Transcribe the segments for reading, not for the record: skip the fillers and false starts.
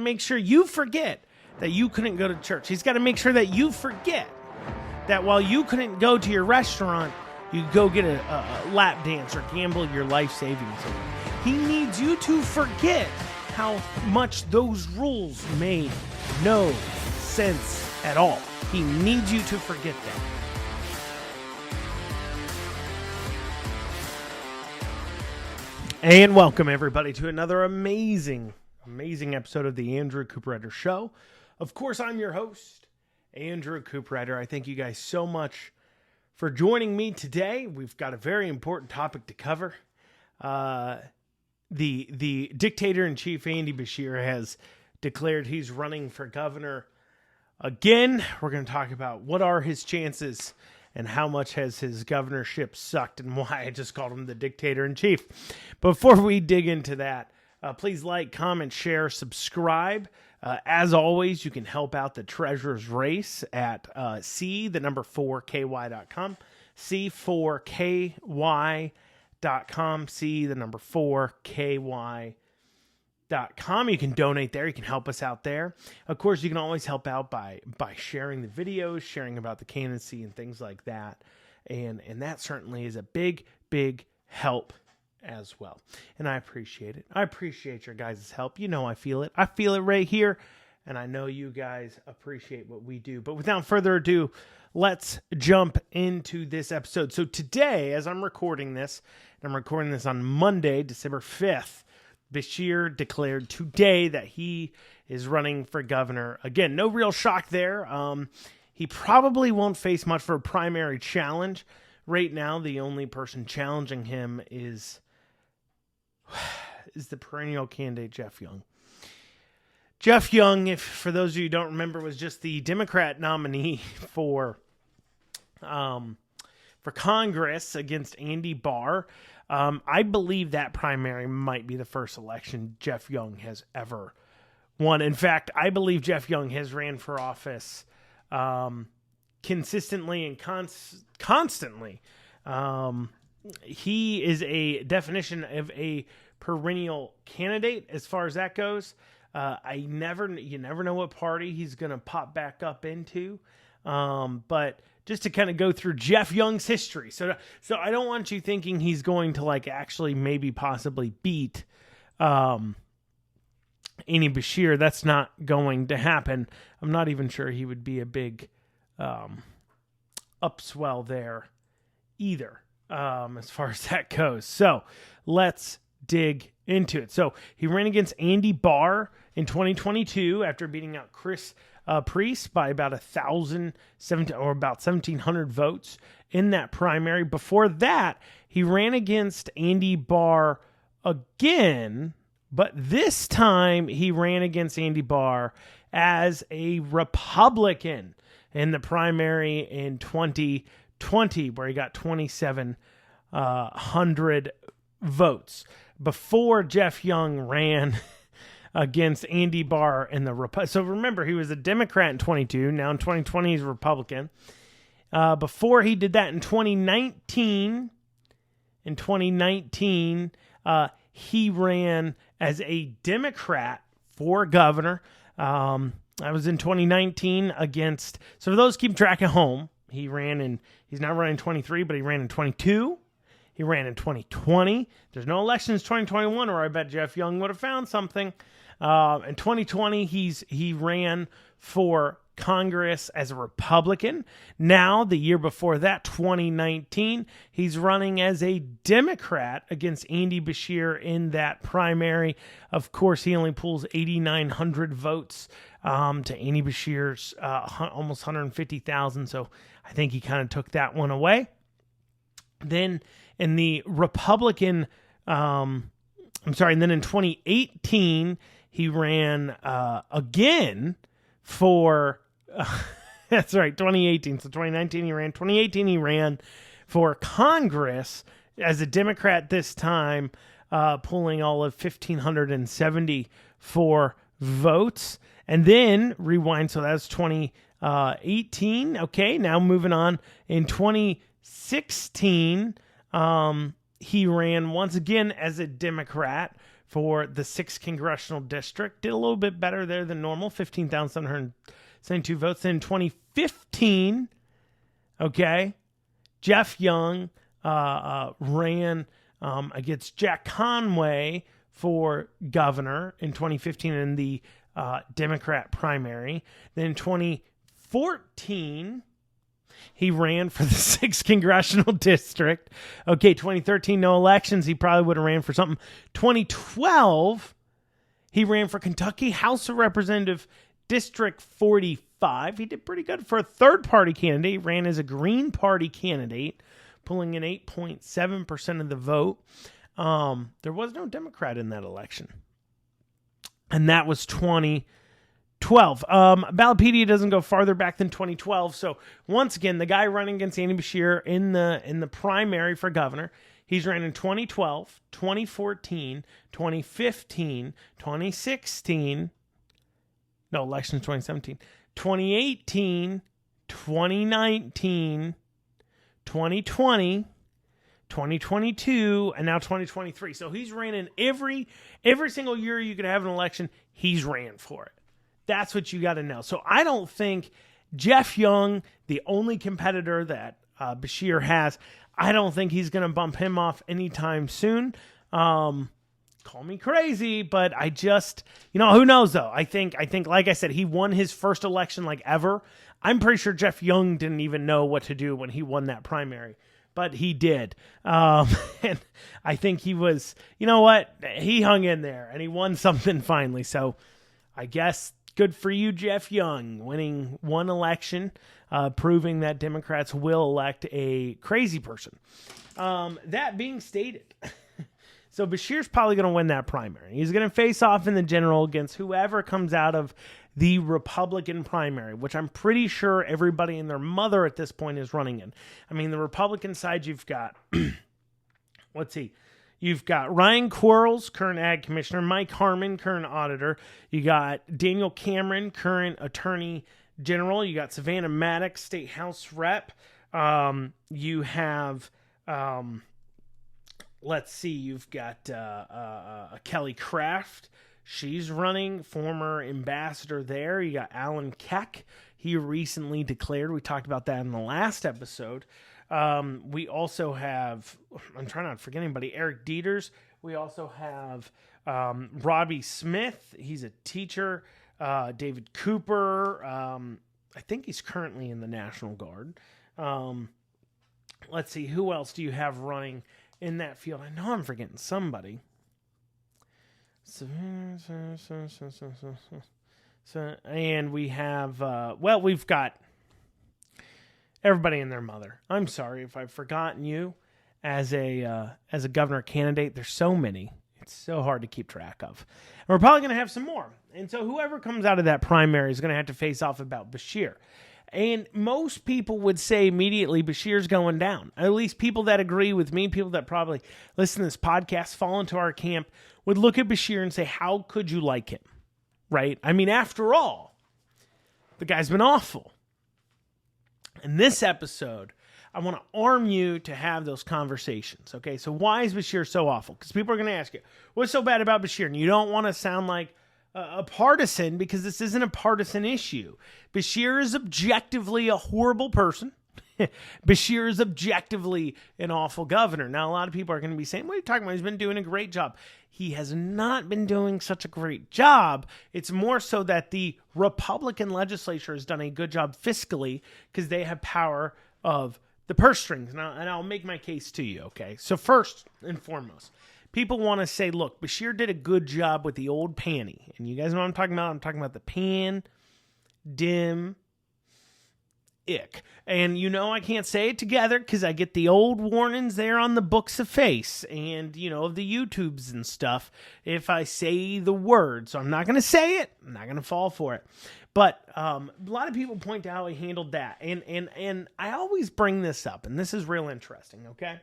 Make sure you forget that you couldn't go to church. He's got to make sure that you forget that while you couldn't go to your restaurant, you go get a lap dance or gamble your life savings away. He needs you to forget how much those rules made no sense at all. He needs you to forget that. And welcome everybody to another amazing episode of the Andrew Cooperrider Show. Of course, I'm your host, Andrew Cooperrider. I thank you guys so much for joining me today. We've got a very important topic to cover. The dictator-in-chief, Andy Beshear, has declared he's running for governor again. We're going to talk about what are his chances and how much has his governorship sucked and why I just called him the dictator-in-chief. Before we dig into that, please like, comment, share, subscribe. As always, you can help out the Treasurer's Race at C4KY.com. C4KY.com. C4KY.com. You can donate there. You can help us out there. Of course, you can always help out by sharing the videos, sharing about the candidacy and things like that. And that certainly is a big help as well. And I appreciate it. I appreciate your guys' help. You know I feel it. I feel it right here. And I know you guys appreciate what we do. But without further ado, let's jump into this episode. So today, as I'm recording this, and I'm recording this on Monday, December 5th, Beshear declared today that he is running for governor. Again, no real shock there. He probably won't face much for a primary challenge. Right now, the only person challenging him is the perennial candidate, Jeff Young. Jeff Young, if for those of you who don't remember, was just the Democrat nominee for Congress against Andy Barr. I believe that primary might be the first election Jeff Young has ever won. In fact, I believe Jeff Young has ran for office consistently and constantly. He is a definition of a perennial candidate as far as that goes. You never know what party he's going to pop back up into. But just to kind of go through Jeff Young's history. So I don't want you thinking he's going to actually maybe possibly beat Andy Beshear. That's not going to happen. I'm not even sure he would be a big upswell there either, as far as that goes. So let's dig into it. So he ran against Andy Barr in 2022 after beating out Chris Priest by about 1,700 votes in that primary. Before that, he ran against Andy Barr again, but this time he ran against Andy Barr as a Republican in the primary in 2020, where he got 2,700 votes. Before Jeff Young ran against Andy Barr in the so remember, he was a Democrat in 22. Now in 2020, he's a Republican. Before he did that in 2019, he ran as a Democrat for governor. I was in 2019 against, so for those keep track at home, he's not running in 23, but he ran in 22. He ran in 2020. There's no elections 2021, or I bet Jeff Young would have found something. In 2020, he ran for Congress as a Republican. Now, the year before that, 2019, he's running as a Democrat against Andy Beshear in that primary. Of course, he only pulls 8,900 votes to Andy Beshear's almost 150,000. So I think he kind of took that one away. Then in the Republican, and then in 2018, he ran again for, that's right, 2018. So 2019 he ran, 2018 he ran for Congress as a Democrat this time, pulling all of 1,574 votes. And then rewind, so that's 2018. Okay, now moving on. In 2016, he ran once again as a Democrat for the 6th Congressional District. Did a little bit better there than normal, 15,772 votes. Then in 2015, okay, Jeff Young ran against Jack Conway for governor in 2015 in the Democrat primary. Then in 2014, he ran for the 6th Congressional District. Okay, 2013, no elections. He probably would have ran for something. 2012, he ran for Kentucky House of Representative District 45. He did pretty good for a third-party candidate. He ran as a Green Party candidate, pulling in 8.7% of the vote. There was no Democrat in that election. And that was 2012. Ballotpedia doesn't go farther back than 2012. So once again, the guy running against Andy Beshear in the primary for governor, he's ran in 2012, 2014, 2015, 2016. No, elections 2017, 2018, 2019, 2020, 2022, and now 2023. So he's ran in every single year you could have an election, he's ran for it. That's what you got to know. So I don't think Jeff Young, the only competitor that Beshear has, I don't think he's going to bump him off anytime soon. Call me crazy, but I just, who knows though? I think, like I said, he won his first election like ever. I'm pretty sure Jeff Young didn't even know what to do when he won that primary, but he did. And I think he was, he hung in there and he won something finally. So I guess good for you, Jeff Young, winning one election, proving that Democrats will elect a crazy person. That being stated, so Beshear's probably going to win that primary. He's going to face off in the general against whoever comes out of the Republican primary, which I'm pretty sure everybody and their mother at this point is running in. I mean, the Republican side, you've got, let's see, you've got Ryan Quarles, current ag commissioner, Mike Harmon, current auditor. You got Daniel Cameron, current attorney general. You got Savannah Maddox, state house rep. You have, let's see, you've got Kelly Craft. She's running, former ambassador there. You got Alan Keck. He recently declared. We talked about that in the last episode. We also have, I'm trying not to forget anybody, Eric Dieters. We also have Robbie Smith. He's a teacher. David Cooper. I think he's currently in the National Guard. Let's see, who else do you have running in that field? I know I'm forgetting somebody. And we have, we've got everybody and their mother. I'm sorry if I've forgotten you as a governor candidate. There's so many. It's so hard to keep track of. And we're probably going to have some more. And so whoever comes out of that primary is going to have to face off about Beshear. And most people would say immediately Beshear's going down. At least people that agree with me, people that probably listen to this podcast, fall into our camp, would look at Beshear and say, how could you like him? Right? I mean, after all, the guy's been awful. In this episode, I want to arm you to have those conversations. Okay, so why is Beshear so awful? Because people are going to ask you, what's so bad about Beshear? And you don't want to sound like a partisan, because this isn't a partisan issue. Beshear is objectively a horrible person. Beshear is objectively an awful governor. Now, a lot of people are going to be saying, what are you talking about? He's been doing a great job. He has not been doing such a great job. It's more so that the Republican legislature has done a good job fiscally because they have power of the purse strings. And I'll make my case to you, okay? So first and foremost, people want to say, look, Beshear did a good job with the old panty. And you guys know what I'm talking about? I'm talking about the pan, dim, ick. And I can't say it together because I get the old warnings there on the books of face and, the YouTubes and stuff if I say the word. So I'm not going to say it. I'm not going to fall for it. But a lot of people point to how he handled that. And I always bring this up, and this is real interesting, okay?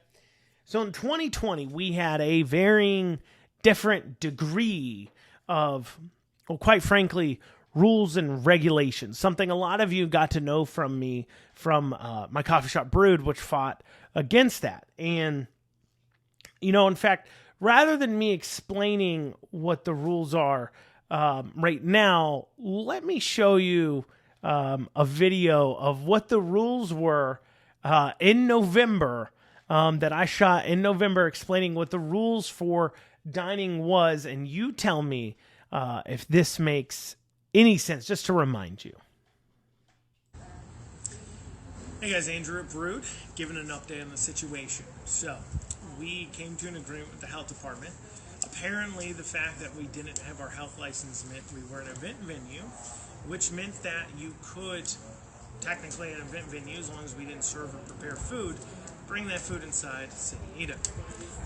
So in 2020, we had a varying different degree of, well, quite frankly, rules and regulations, something a lot of you got to know from me from my coffee shop Brood, which fought against that. And, in fact, rather than me explaining what the rules are right now, let me show you a video of what the rules were in November that I shot in November, explaining what the rules for dining was, and you tell me if this makes any sense, just to remind you. Hey guys, Andrew at Brood, giving an update on the situation. So, we came to an agreement with the health department. Apparently, the fact that we didn't have our health license meant we were an event venue, which meant that you could, technically an event venue, as long as we didn't serve or prepare food, bring that food inside, sit and eat it.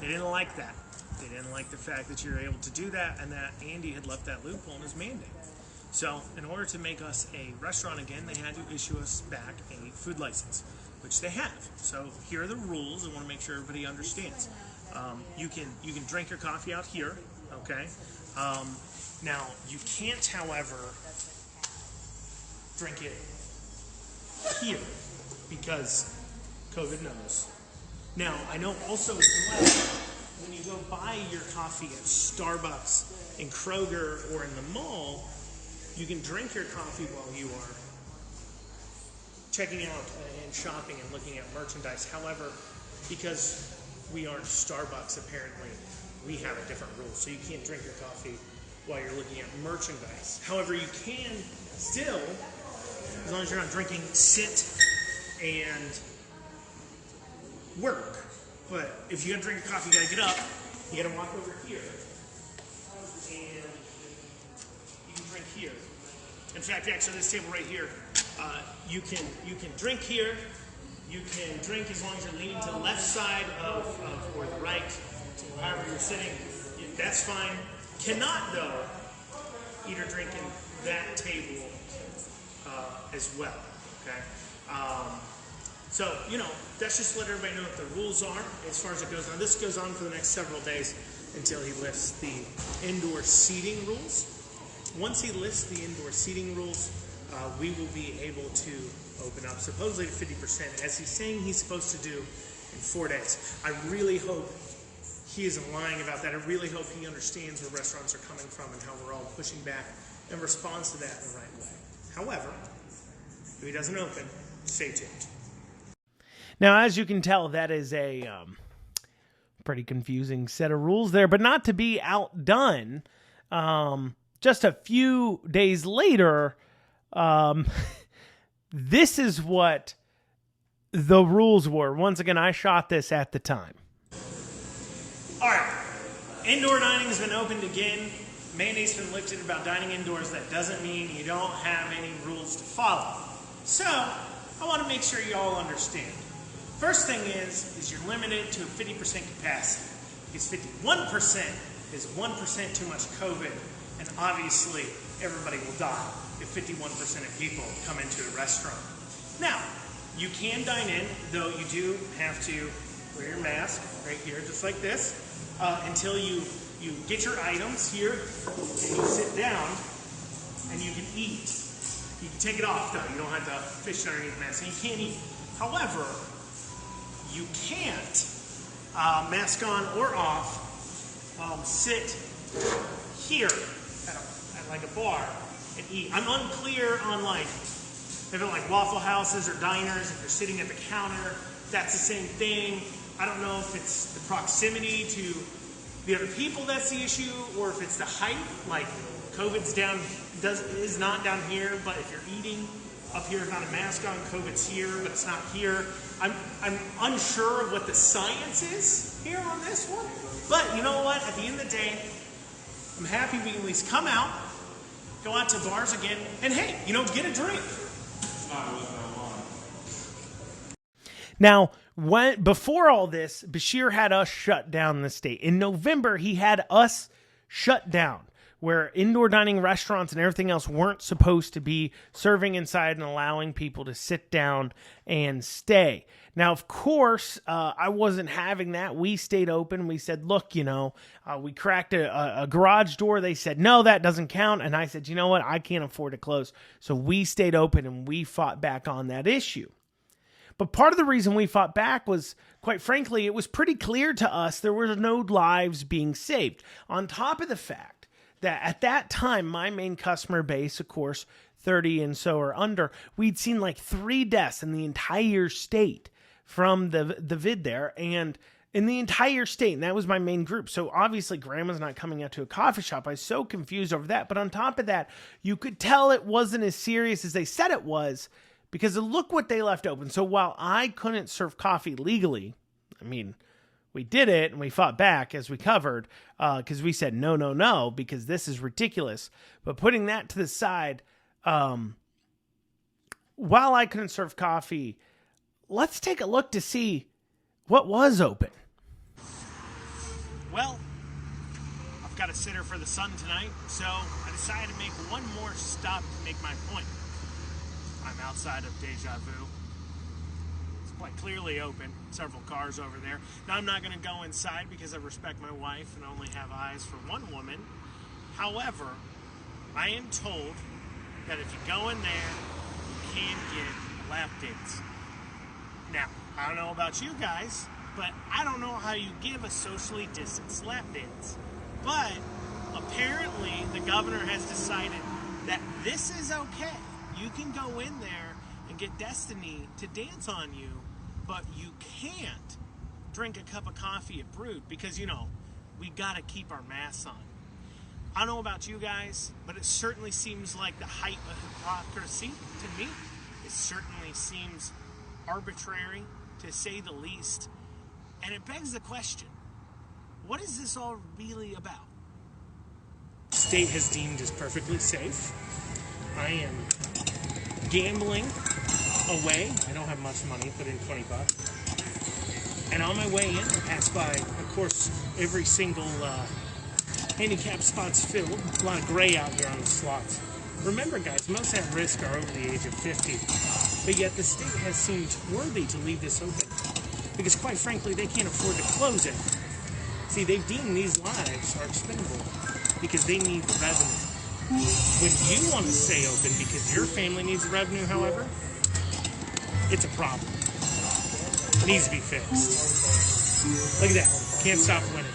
They didn't like that. They didn't like the fact that you were able to do that and that Andy had left that loophole in his mandate. So, in order to make us a restaurant again, they had to issue us back a food license, which they have. So, here are the rules. I want to make sure everybody understands. You can drink your coffee out here, okay? Now, you can't, however, drink it here because COVID knows. Now, I know also as well, when you go buy your coffee at Starbucks, in Kroger, or in the mall, you can drink your coffee while you are checking out and shopping and looking at merchandise. However, because we aren't Starbucks, apparently, we have a different rule. So you can't drink your coffee while you're looking at merchandise. However, you can still, as long as you're not drinking, sit and work. But if you gotta drink your coffee, you gotta get up, you gotta walk over here, and you can drink here. In fact, actually, this table right here, you can drink here. You can drink as long as you're leaning to the left side of or the right, however you're sitting. That's fine. Cannot, though, eat or drink in that table as well. Okay. So, that's just to let everybody know what the rules are as far as it goes. Now, this goes on for the next several days until he lifts the indoor seating rules. Once he lifts the indoor seating rules, we will be able to open up supposedly to 50%, as he's saying he's supposed to do in 4 days. I really hope he isn't lying about that. I really hope he understands where restaurants are coming from and how we're all pushing back and responds to that in the right way. However, if he doesn't open, stay tuned. Now, as you can tell, that is a pretty confusing set of rules there, but not to be outdone. Just a few days later, this is what the rules were. Once again, I shot this at the time. All right. Indoor dining has been opened again. Mandate's been lifted about dining indoors. That doesn't mean you don't have any rules to follow. So, I want to make sure you all understand. First thing is you're limited to a 50% capacity. Because 51% is 1% too much COVID, and obviously everybody will die if 51% of people come into a restaurant. Now, you can dine in, though you do have to wear your mask right here, just like this, until you get your items here, and you sit down, and you can eat. You can take it off, though. You don't have to fish underneath the mask, and you can't eat. However, you can't, mask on or off, sit here at like a bar and eat. I'm unclear on if they're like Waffle Houses or diners, if you're sitting at the counter, that's the same thing. I don't know if it's the proximity to the other people that's the issue, or if it's the height, like COVID's is not down here, but if you're eating up here without a mask on, COVID's here, but it's not here. I'm unsure of what the science is here on this one, but you know what? At the end of the day, I'm happy we can at least come out, go out to bars again, and hey, get a drink. Now, before all this, Beshear had us shut down the state. In November, he had us shut down, where indoor dining restaurants and everything else weren't supposed to be serving inside and allowing people to sit down and stay. Now, of course, I wasn't having that. We stayed open. We said, look, we cracked a garage door. They said, no, that doesn't count. And I said, you know what? I can't afford to close. So we stayed open and we fought back on that issue. But part of the reason we fought back was, quite frankly, it was pretty clear to us there were no lives being saved. On top of the fact that at that time, my main customer base, of course, 30 and so or under, we'd seen like 3 deaths in the entire state from the vid there, and in the entire state, and that was my main group. So obviously grandma's not coming out to a coffee shop. I was so confused over that. But on top of that, you could tell it wasn't as serious as they said it was, because look what they left open. So while I couldn't serve coffee legally, I mean, we did it and we fought back as we covered, because we said no, because this is ridiculous. But putting that to the side, while I couldn't serve coffee, let's take a look to see what was open. Well, I've got a sitter for the sun tonight, so I decided to make one more stop to make my point. I'm outside of Deja Vu. It's quite clearly open. Several cars over there. Now, I'm not going to go inside because I respect my wife and only have eyes for one woman. However, I am told that if you go in there, you can get lap dances. Now, I don't know about you guys, but I don't know how you give a socially distanced lap dance. But apparently, the governor has decided that this is okay. You can go in there and get Destiny to dance on you, but you can't drink a cup of coffee at Brewed because, you know, we got to keep our masks on. I don't know about you guys, but it certainly seems like the height of hypocrisy to me. It certainly seems arbitrary, to say the least. And it begs the question, what is this all really about? The state has deemed as perfectly safe. I am gambling away. I don't have much money, put in $20. And on my way in, I pass by, of course, every single handicap spot's filled. A lot of gray out here on the slots. Remember, guys, most at risk are over the age of 50. But yet the state has seemed worthy to leave this open. Because quite frankly, they can't afford to close it. See, they've deemed these lives are expendable because they need the revenue. When you want to stay open because your family needs the revenue, however, it's a problem. It needs to be fixed. Look at that. Can't stop winning.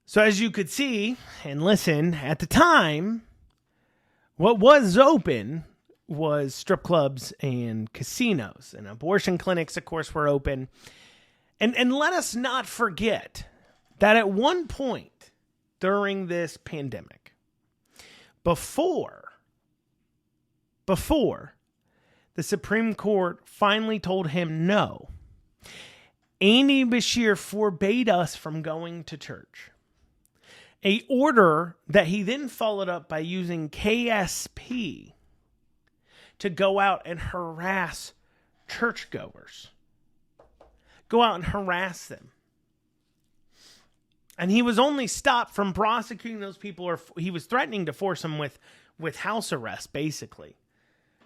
So as you could see and listen, at the time, what was open was strip clubs and casinos, and abortion clinics, of course, were open. And let us not forget that at one point during this pandemic, before the Supreme Court finally told him no, Andy Beshear forbade us from going to church. A order that he then followed up by using KSP to go out and harass churchgoers. Go out and harass them. And he was only stopped from prosecuting those people, or he was threatening to force them with house arrest, basically.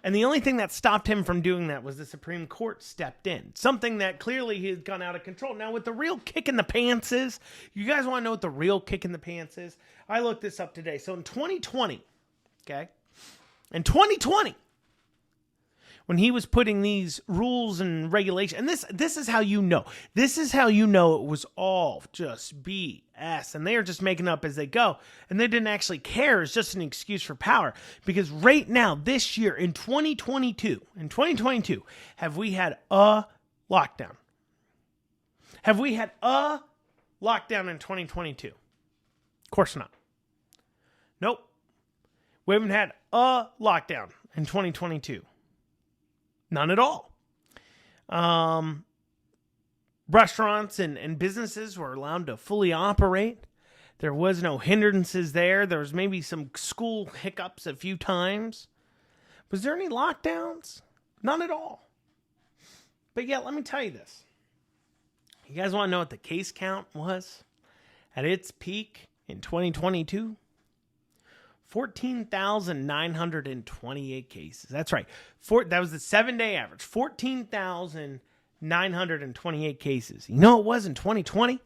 And the only thing that stopped him from doing that was the Supreme Court stepped in. Something that clearly he had gone out of control. Now, what the real kick in the pants is, you guys want to know what the real kick in the pants is? I looked this up today. So in 2020, okay? In 2020, when he was putting these rules and regulations, and this is how you know. This is how you know it was all just BS. And they are just making up as they go. And they didn't actually care. It's just an excuse for power. Because right now, this year, in 2022, have we had a lockdown? Have we had a lockdown in 2022? Of course not. Nope. We haven't had a lockdown in 2022. None at all. Restaurants and businesses were allowed to fully operate. There was no hindrances there. There was maybe some school hiccups a few times. Was there any lockdowns? None at all. But yeah, let me tell you this. You guys want to know what the case count was at its peak in 2022? 14,928 cases. That's right. That was the 7-day average. 14,928 cases. You know what it was in 2020?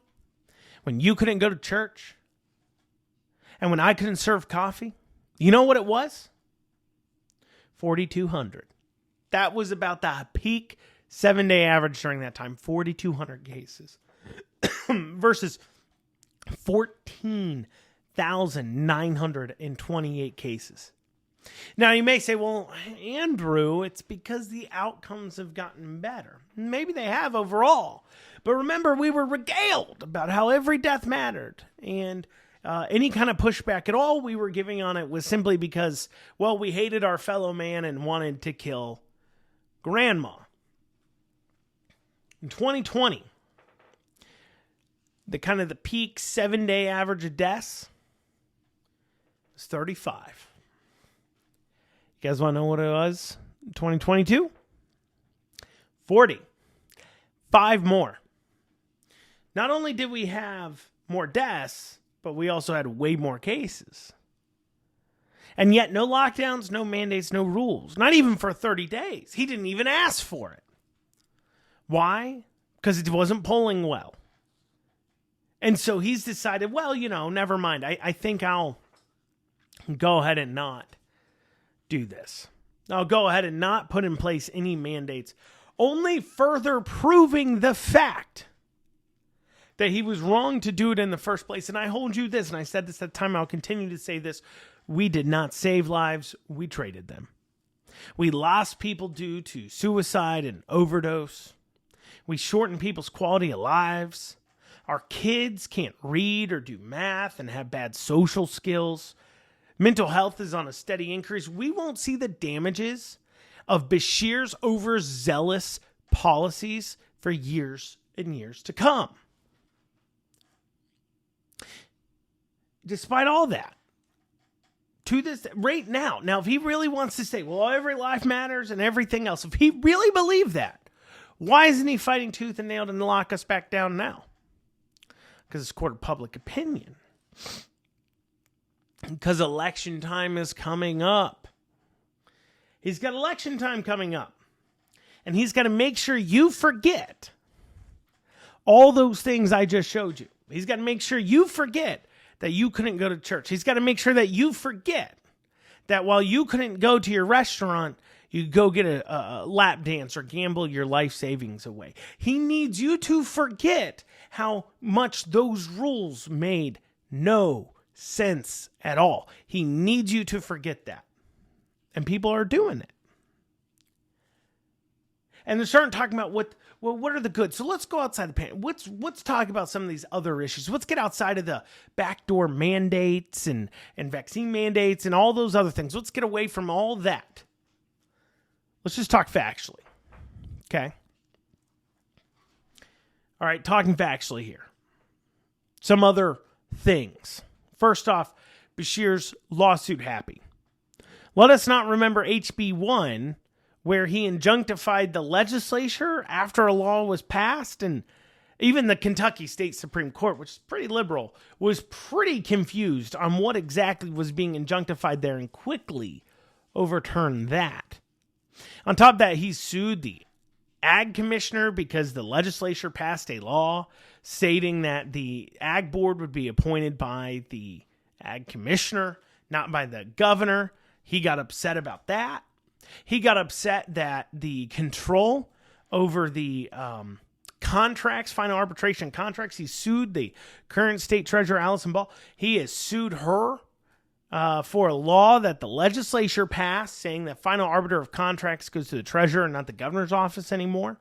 When you couldn't go to church? And when I couldn't serve coffee? You know what it was? 4,200. That was about the peak 7-day average during that time, 4,200 cases versus 14,928 cases. Now, you may say, well, Andrew, it's because the outcomes have gotten better. Maybe they have overall. But remember, we were regaled about how every death mattered. And any kind of pushback at all we were giving on it was simply because, well, we hated our fellow man and wanted to kill grandma. In 2020, the peak 7-day average of deaths was 35. You guys want to know what it was in 2022? 40. 5 more. Not only did we have more deaths, but we also had way more cases. And yet no lockdowns, no mandates, no rules. Not even for 30 days. He didn't even ask for it. Why? Because it wasn't polling well. And so he's decided, well, never mind. I think I'll go ahead and not do this. I'll go ahead and not put in place any mandates, only further proving the fact that he was wrong to do it in the first place. And I hold you this, and I said this at the time, I'll continue to say this. We did not save lives. We traded them. We lost people due to suicide and overdose. We shortened people's quality of lives. Our kids can't read or do math and have bad social skills. Mental health is on a steady increase. We won't see the damages of Beshear's overzealous policies for years and years to come. Despite all that, to this right now, if he really wants to say, well, every life matters and everything else, if he really believed that, why isn't he fighting tooth and nail to lock us back down now? Because it's court of public opinion. Because election time is coming up. He's got election time coming up. And he's got to make sure you forget all those things I just showed you. He's got to make sure you forget that you couldn't go to church. He's got to make sure that you forget that while you couldn't go to your restaurant, you go get a lap dance or gamble your life savings away. He needs you to forget how much those rules made no sense at all. He needs you to forget that. And people are doing it. And they're starting talking about what are the goods? So let's go outside the pan. Let's talk about some of these other issues. Let's get outside of the backdoor mandates and vaccine mandates and all those other things. Let's get away from all that. Let's just talk factually. Okay? All right, talking factually here. Some other things. First off, Beshear's lawsuit happy. Let us not remember HB 1, where he injunctified the legislature after a law was passed, and even the Kentucky State Supreme Court, which is pretty liberal, was pretty confused on what exactly was being injunctified there and quickly overturned that. On top of that, he sued the ag commissioner because the legislature passed a law stating that the ag board would be appointed by the ag commissioner, not by the governor. He got upset about that. He got upset that the control over the contracts, final arbitration contracts, he sued the current state treasurer, Allison Ball. He has sued her for a law that the legislature passed saying that final arbiter of contracts goes to the treasurer and not the governor's office anymore.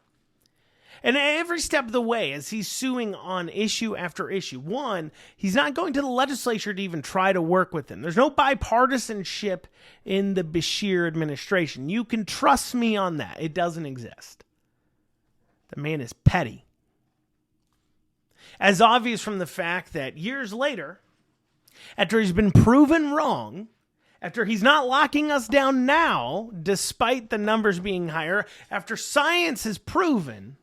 And every step of the way, as he's suing on issue after issue, one, he's not going to the legislature to even try to work with them. There's no bipartisanship in the Beshear administration. You can trust me on that. It doesn't exist. The man is petty. As obvious from the fact that years later, after he's been proven wrong, after he's not locking us down now, despite the numbers being higher, after science has proven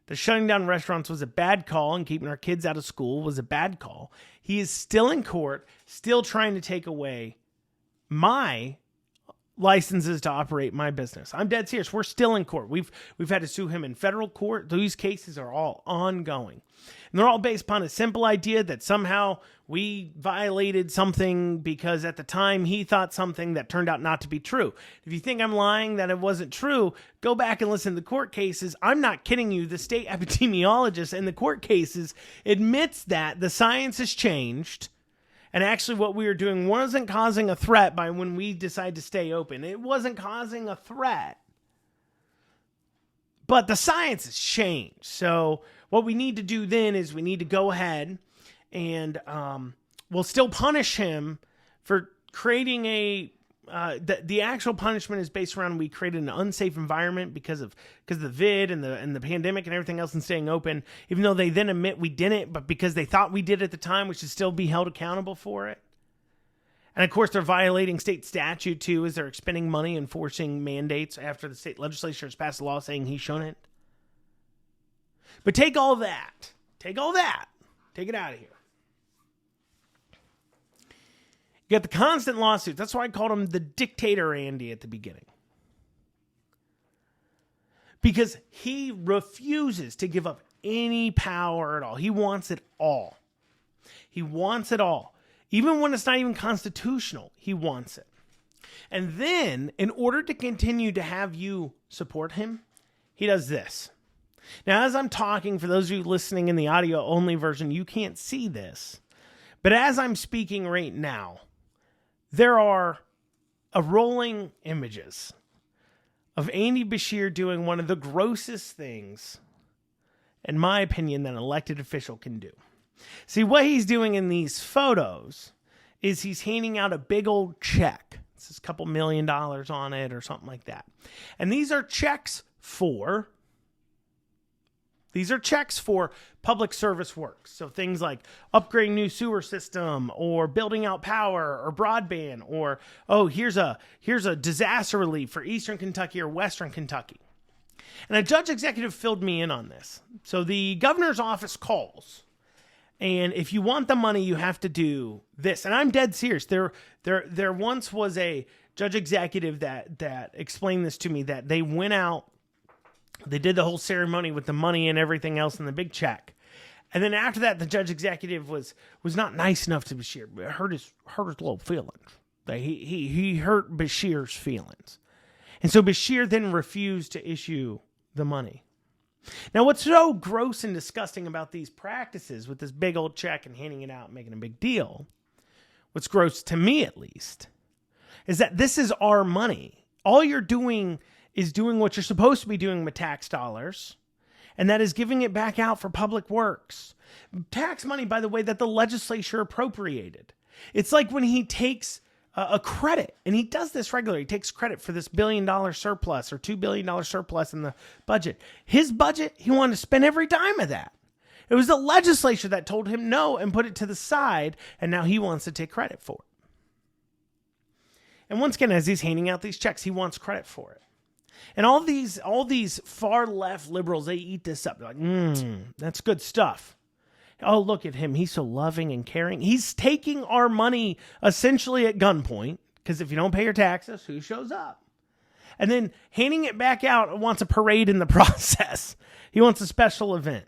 that shutting down restaurants was a bad call and keeping our kids out of school was a bad call, he is still in court, still trying to take away my licenses to operate my business. I'm dead serious. We're still in court. We've had to sue him in federal court. These cases are all ongoing. And they're all based upon a simple idea that somehow we violated something because at the time he thought something that turned out not to be true. If you think I'm lying that it wasn't true, go back and listen to the court cases. I'm not kidding you. The state epidemiologist in the court cases admits that the science has changed. And actually what we were doing wasn't causing a threat by when we decided to stay open. It wasn't causing a threat. But the science has changed. So what we need to do then is we need to go ahead and we'll still punish him for creating the actual punishment is based around we created an unsafe environment because of the vid and the pandemic and everything else and staying open, even though they then admit we didn't, but because they thought we did at the time, we should still be held accountable for it. And of course, they're violating state statute too, as they're expending money and forcing mandates after the state legislature has passed a law saying he shouldn't. But take all that, take it out of here. You got the constant lawsuits. That's why I called him the dictator Andy at the beginning. Because he refuses to give up any power at all. He wants it all. He wants it all. Even when it's not even constitutional, he wants it. And then, in order to continue to have you support him, he does this. Now, as I'm talking, for those of you listening in the audio-only version, you can't see this. But as I'm speaking right now, there are rolling images of Andy Beshear doing one of the grossest things, in my opinion, that an elected official can do. See, what he's doing in these photos is he's handing out a big old check. This is a couple $1 million on it or something like that. And these are checks for public service works. So things like upgrading new sewer system or building out power or broadband or, here's a disaster relief for Eastern Kentucky or Western Kentucky. And a judge executive filled me in on this. So the governor's office calls, and if you want the money, you have to do this. And I'm dead serious. There once was a judge executive that explained this to me, that they went out, they did the whole ceremony with the money and everything else and the big check. And then after that, the judge executive was not nice enough to Beshear. It hurt his little feelings. He hurt Beshear's feelings. And so Beshear then refused to issue the money. Now, what's so gross and disgusting about these practices with this big old check and handing it out and making a big deal, what's gross to me at least, is that this is our money. All you're doing is doing what you're supposed to be doing with tax dollars, and that is giving it back out for public works. Tax money, by the way, that the legislature appropriated. It's like when he takes a credit, and he does this regularly. He takes credit for this $1 billion surplus or $2 billion surplus in the budget. His budget, he wanted to spend every dime of that. It was the legislature that told him no and put it to the side, and now he wants to take credit for it. And once again, as he's handing out these checks, he wants credit for it. And all these far left liberals, they eat this up. They're like, that's good stuff. Oh, look at him. He's so loving and caring. He's taking our money essentially at gunpoint, because if you don't pay your taxes, who shows up? And then handing it back out, wants a parade in the process. He wants a special event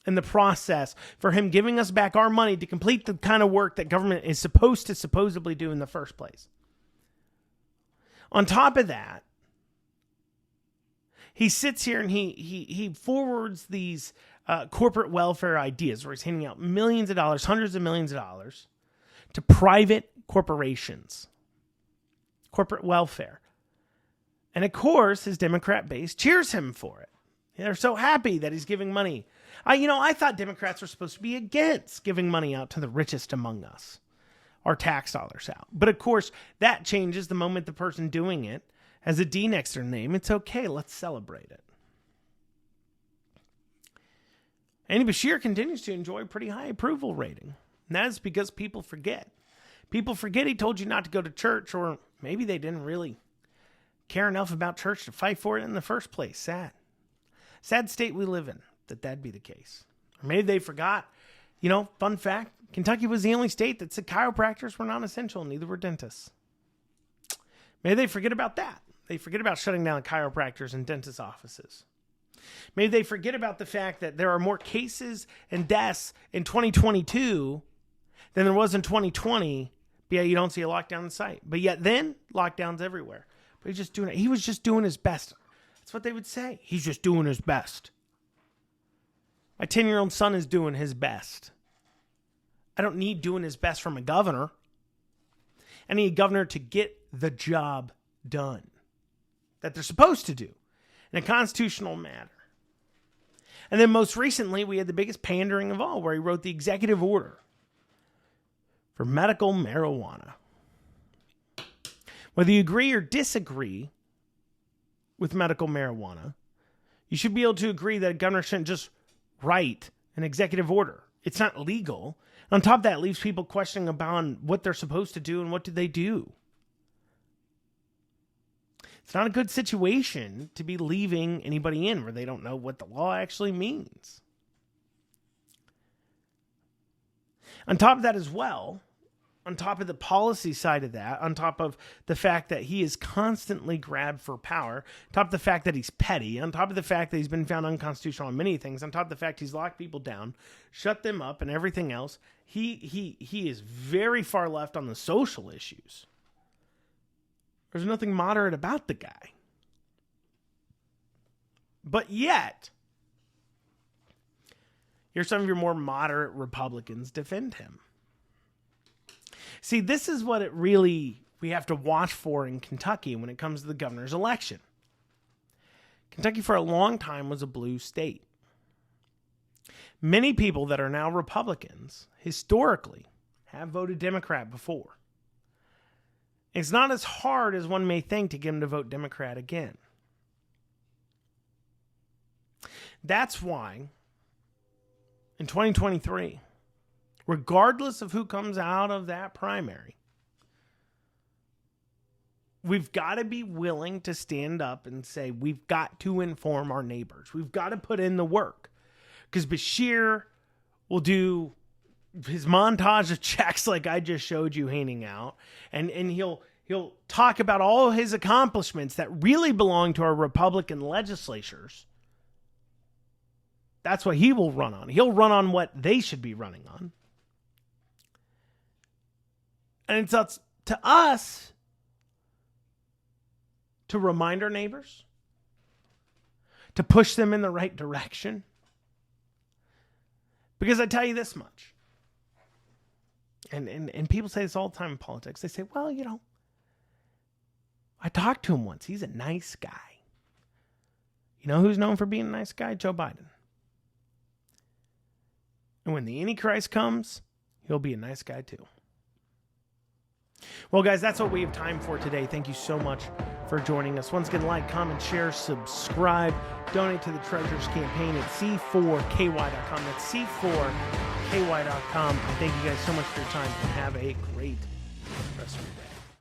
in the process for him giving us back our money to complete the kind of work that government is supposed to supposedly do in the first place. On top of that, he sits here and he forwards these corporate welfare ideas where he's handing out millions of dollars, hundreds of millions of dollars to private corporations. Corporate welfare. And of course, his Democrat base cheers him for it. They're so happy that he's giving money. I thought Democrats were supposed to be against giving money out to the richest among us. Our tax dollars out. But of course, that changes the moment the person doing it has a D next to their name. It's okay. Let's celebrate it. Andy Beshear continues to enjoy a pretty high approval rating. And that is because people forget. People forget he told you not to go to church, or maybe they didn't really care enough about church to fight for it in the first place. Sad. Sad state we live in, that'd be the case. Or maybe they forgot. Fun fact, Kentucky was the only state that said chiropractors were non-essential, neither were dentists. Maybe they forget about that. They forget about shutting down chiropractors and dentist offices. Maybe they forget about the fact that there are more cases and deaths in 2022 than there was in 2020. But yeah, you don't see a lockdown in sight. But yet then, lockdowns everywhere. But he was just doing his best. That's what they would say. He's just doing his best. My 10-year-old son is doing his best. I don't need doing his best from a governor. I need a governor to get the job done that they're supposed to do in a constitutional manner. And then most recently, we had the biggest pandering of all, where he wrote the executive order for medical marijuana. Whether you agree or disagree with medical marijuana, you should be able to agree that a governor shouldn't just write an executive order. It's not legal. On top of that, it leaves people questioning about what they're supposed to do and what do they do. It's not a good situation to be leaving anybody in where they don't know what the law actually means. On top of that as well, on top of the policy side of that, on top of the fact that he is constantly grabbed for power, on top of the fact that he's petty, on top of the fact that he's been found unconstitutional on many things, on top of the fact he's locked people down, shut them up and everything else, he is very far left on the social issues. There's nothing moderate about the guy. But yet, here's some of your more moderate Republicans defend him. See, this is what we have to watch for in Kentucky when it comes to the governor's election. Kentucky for a long time was a blue state. Many people that are now Republicans historically have voted Democrat before. It's not as hard as one may think to get them to vote Democrat again. That's why in 2023, regardless of who comes out of that primary, we've got to be willing to stand up and say we've got to inform our neighbors. We've got to put in the work. Because Beshear will do his montage of checks like I just showed you handing out. And he'll talk about all his accomplishments that really belong to our Republican legislatures. That's what he will run on. He'll run on what they should be running on. And it's up to us to remind our neighbors, to push them in the right direction. Because I tell you this much, and people say this all the time in politics. They say, well, I talked to him once. He's a nice guy. You know who's known for being a nice guy? Joe Biden. And when the Antichrist comes, he'll be a nice guy too. Well, guys, that's what we have time for today. Thank you so much for joining us. Once again, like, comment, share, subscribe, donate to the Treasures campaign at c4ky.com. That's c4ky.com. I thank you guys so much for your time and have a great rest of your day.